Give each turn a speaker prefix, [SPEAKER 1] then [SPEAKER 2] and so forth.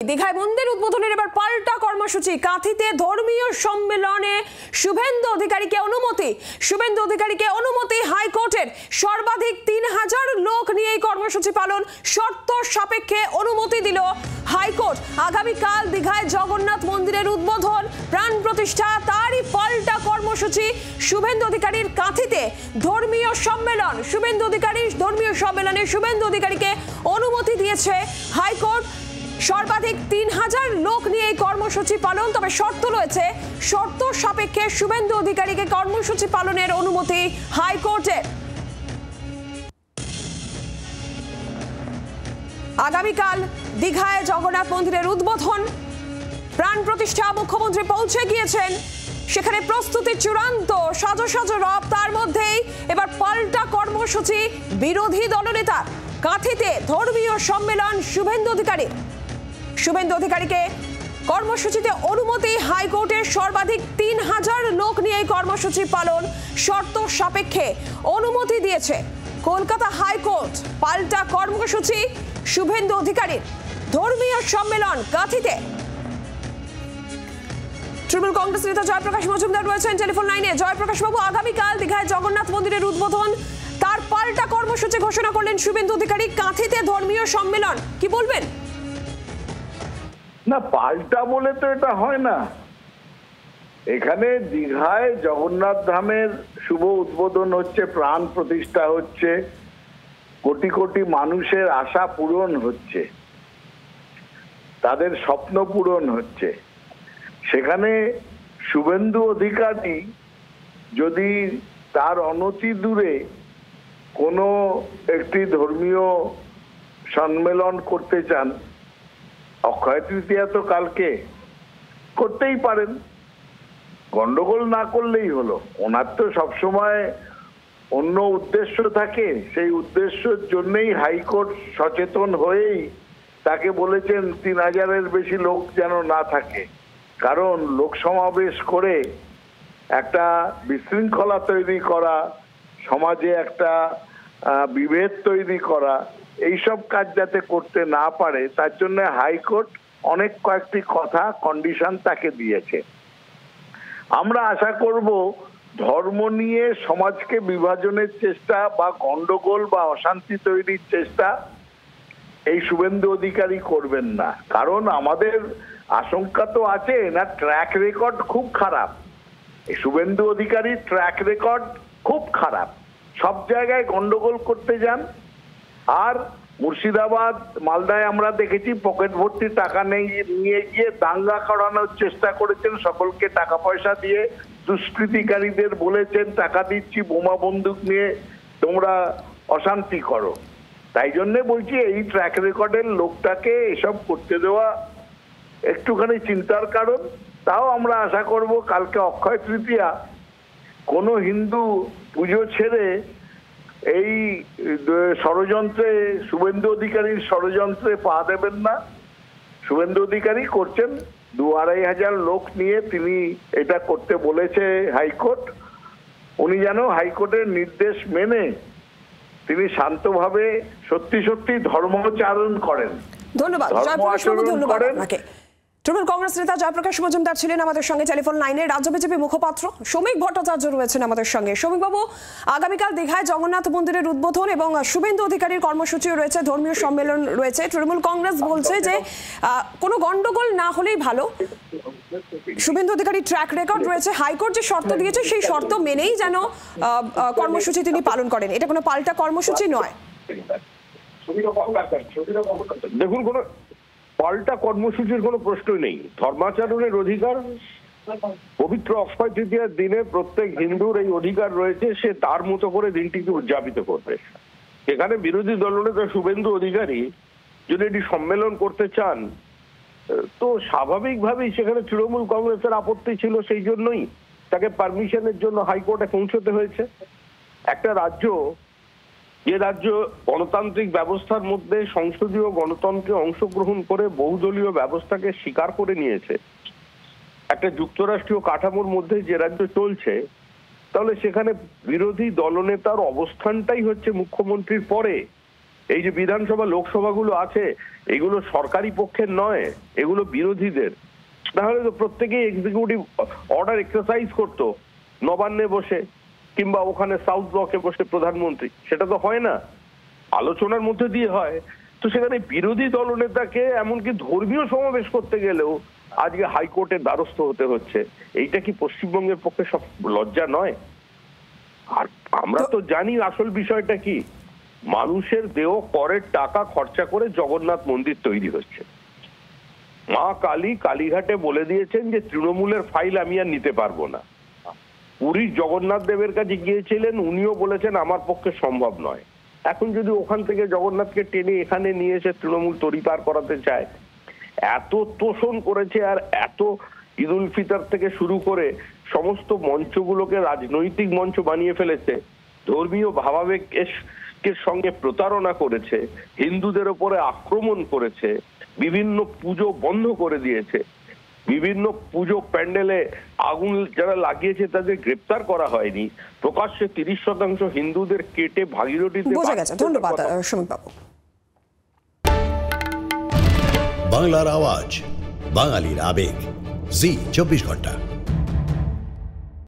[SPEAKER 1] দীঘায় মন্দির উদ্বোধনের এবার পাল্টা কর্মসূচি। কাঁথিতে ধর্মীয় সম্মেলনে শুভেন্দু অধিকারীকে অনুমতি হাইকোর্টের। সর্বাধিক 3000 লোক নিয়ে এই কর্মসূচি পালন, শর্ত সাপেক্ষে অনুমতি দিল হাইকোর্ট। আগামীকাল দীঘায় জগন্নাথ মন্দিরের উদ্বোধন, প্রাণ প্রতিষ্ঠা, তারই পাল্টা কর্মসূচি। শুভেন্দু অধিকারীর কাঁথিতে ধর্মীয় সম্মেলন, শুভেন্দু অধিকারীকে অনুমতি দিয়েছে হাইকোর্ট। সর্বাধিক 3000 লোক নিয়ে এই কর্মসূচি পালন, তবে শর্ত রয়েছে। শর্ত সাপেক্ষে শুভেন্দু অধিকারীকে কর্মসূচি পালনের অনুমতি হাইকোর্টের। আগামীকাল দীঘায় জগন্নাথ মন্দিরের উদ্বোধন, প্রাণ প্রতিষ্ঠা। মুখ্যমন্ত্রী পৌঁছে গিয়েছেন সেখানে, প্রস্তুতি চূড়ান্ত, সাজো রব। তার মধ্যেই এবার পাল্টা কর্মসূচি বিরোধী দলনেতা। কাঁথিতে ধর্মীয় সম্মেলন শুভেন্দু অধিকারীকে কর্মসূচিতে অনুমতি হাইকোর্টের। সর্বাধিক 3000 লোক নিয়ে এই কর্মসূচি পালন, শর্ত সাপেক্ষে অনুমতি দিয়েছে কলকাতা হাইকোর্ট। পাল্টা কর্মসূচি শুভেন্দু অধিকারীর ধর্মীয় সম্মেলন কাঁথিতে। তৃণমূল কংগ্রেস নেতা জয়প্রকাশ মজুমদার রয়েছেন টেলিফোন লাইনে। জয়প্রকাশ বাবু, আগামীকাল দীঘায় জগন্নাথ মন্দিরের উদ্বোধন, তার পাল্টা কর্মসূচি ঘোষণা করলেন শুভেন্দু অধিকারী। কাঁথিতে ধর্মীয় সম্মেলন, কি বলবেন?
[SPEAKER 2] না, পাল্টা বলে তো এটা হয় না। এখানে দীঘায় জগন্নাথ ধামের শুভ উদ্বোধন হচ্ছে, প্রাণ প্রতিষ্ঠা হচ্ছে, কোটি কোটি মানুষের আশা পূরণ হচ্ছে, তাদের স্বপ্ন পূরণ হচ্ছে। সেখানে শুভেন্দু অধিকারী যদি তার অনতি দূরে কোনো একটি ধর্মীয় সম্মেলন করতে চান, অক্ষয় তৃতীয়া তো কালকে, করতেই পারেন, গন্ডগোল না করলেই হলো। ওনার তো সবসময় অন্য উদ্দেশ্য থাকে, সেই উদ্দেশ্যের জন্যই হাইকোর্ট সচেতন হয়েই তাকে বলেছেন 3000-এর বেশি লোক যেন না থাকে। কারণ লোক সমাবেশ করে একটা বিশৃঙ্খলা তৈরি করা, সমাজে একটা বিভেদ তৈরি করা, এইসব কাজ যাতে করতে না পারে, তার জন্য হাইকোর্ট অনেক কয়েকটি কথা, কন্ডিশন তাকে দিয়েছে। আমরা আশা করব ধর্ম নিয়ে সমাজকে বিভাজনের চেষ্টা বা গন্ডগোল বা অশান্তি তৈরির চেষ্টা এই শুভেন্দু অধিকারী করবেন না। কারণ আমাদের আশঙ্কা তো আছে না, ট্র্যাক রেকর্ড খুব খারাপ। এই শুভেন্দু অধিকারীর ট্র্যাক রেকর্ড খুব খারাপ, সব জায়গায় গন্ডগোল করতে যান। আর মুর্শিদাবাদ, মালদায় আমরা দেখেছি পকেট ভর্তি টাকা নিয়ে গিয়ে দাঙ্গা করানোর চেষ্টা করেছেন, সকলকে টাকা পয়সা দিয়ে। দুষ্কৃতিকারীদের বলেছেন টাকা দিচ্ছি, বোমা বন্দুক নিয়ে তোমরা অশান্তি করো। তাই জন্যে বলছি এই ট্র্যাক রেকর্ডের লোকটাকে এসব করতে দেওয়া একটুখানি চিন্তার কারণ। তাও আমরা আশা করব কালকে অক্ষয় তৃতীয়া, কোনো হিন্দু পুজো ছেড়ে এই ষড়যন্ত্রে, শুভেন্দু অধিকারীর ষড়যন্ত্রে পা দেবেন না। শুভেন্দু অধিকারী করছেন 2-2500 লোক নিয়ে, তিনি এটা করতে বলেছে হাইকোর্ট। উনি যেন হাইকোর্টের নির্দেশ মেনে তিনি শান্তভাবে সত্যি ধর্মাচরণ করেন।
[SPEAKER 1] ধন্যবাদ জয়প্রকাশ বাবু, ধন্যবাদ আপনাকে। তৃণমূল কংগ্রেস নেতা জয়প্রকাশ মজুমদার ছিলেন আমাদের সঙ্গে টেলিফোন লাইনে। রাজ্য বিজেপি মুখপাত্র শ্রমিক ভট্টাচার্য রয়েছেন আমাদের সঙ্গে। শ্রমিক বাবু, আগামীকাল দীঘায় জগন্নাথ মন্দিরের উদ্বোধন এবং শুভেন্দু অধিকারীর কর্মসূচিও রয়েছে, ধর্মীয় সম্মেলন রয়েছে। তৃণমূল কংগ্রেস বলছে যে কোনো গন্ডগোল না হলেই ভালো। শুভেন্দু অধিকারী ট্র্যাক রেকর্ড রয়েছে, হাইকোর্ট যে শর্ত দিয়েছে সেই শর্ত মেনেই যেন কর্মসূচি তিনি পালন করেন, এটা কোনো পাল্টা কর্মসূচি নয়।
[SPEAKER 3] দেখুন, কোনো পাল্টা কর্মসূচির কোনো প্রশ্নই নেই। ধর্মাচরণের অধিকার, পবিত্র অক্ষয় তৃতীয়ার দিনে প্রত্যেক হিন্দুর এই অধিকার রয়েছে, সে তার মতো করে দিনটিকে উদযাপিত করবে। এখানে বিরোধী দলনেতা শুভেন্দু অধিকারী যদি এটি সম্মেলন করতে চান, তো স্বাভাবিকভাবেই সেখানে তৃণমূল কংগ্রেসের আপত্তি ছিল, সেই জন্যই তাকে পারমিশনের জন্য হাইকোর্টে পৌঁছতে হয়েছে। একটা রাজ্য, যে রাজ্য গণতান্ত্রিক ব্যবস্থার মধ্যে সংসদীয় গণতন্ত্রে অংশগ্রহণ করে বহুদলীয় ব্যবস্থাকে স্বীকার করে নিয়েছে, একটা যুক্তরাষ্ট্রীয় কাঠামোর মধ্যে যে রাজ্য চলছে, তাহলে সেখানে বিরোধী দলনেতার অবস্থানটাই হচ্ছে মুখ্যমন্ত্রীর পরে এই যে বিধানসভা লোকসভাগুলো আছে এগুলো সরকারি পক্ষের নয়, এগুলো বিরোধীদের। তাহলে তো প্রত্যেকেই এক্সিকিউটিভ অর্ডার এক্সারসাইজ করতো নবান্নে বসে কিংবা ওখানে সাউথ ব্লকে বসে প্রধানমন্ত্রী, সেটা তো হয় না, আলোচনার মধ্যে দিয়ে হয়। তো সেখানে বিরোধী দলনেতাকে এমনকি ধর্মীয় সমাবেশ করতে গেলেও আজকে হাইকোর্টের দ্বারস্থ হতে হচ্ছে। এইটা কি পশ্চিমবঙ্গের পক্ষে সব লজ্জা নয়? আর আমরা তো জানি আসল বিষয়টা কি, মানুষের দেহ করের টাকা খরচা করে জগন্নাথ মন্দির তৈরি হচ্ছে। মা কালী কালীঘাটে বলে দিয়েছেন যে তৃণমূলের ফাইল আমি আর নিতে পারবো না। পুরীর জগন্নাথ দেবের কাছে গিয়েছিলেন, উনিও বলেছেন আমার পক্ষে সম্ভব নয়। এখন যদি ওখান থেকে জগন্নাথকে টেনে এখানে নিয়ে এসে তৃণমূল তড়িপার করাতে চায়, এত তোষণ করেছে আর এত ঈদ উল ফিতর থেকে শুরু করে সমস্ত মঞ্চগুলোকে রাজনৈতিক মঞ্চ বানিয়ে ফেলেছে, ধর্মীয় ভাবাবেগের সঙ্গে প্রতারণা করেছে, হিন্দুদের ওপরে আক্রমণ করেছে, বিভিন্ন পুজো বন্ধ করে দিয়েছে, বিভিন্ন পুজো প্যান্ডেলে আগুন যারা লাগিয়েছে তাদের গ্রেপ্তার করা হয়নি, প্রকাশ্যে 30% হিন্দুদের কেটে ভাগীরথীতে।
[SPEAKER 1] বোঝা গেছে, ধন্যবাদ সমীক বাবু।
[SPEAKER 4] বাংলার আওয়াজ, বাঙালির আবেগ, জি 24 ঘন্টা।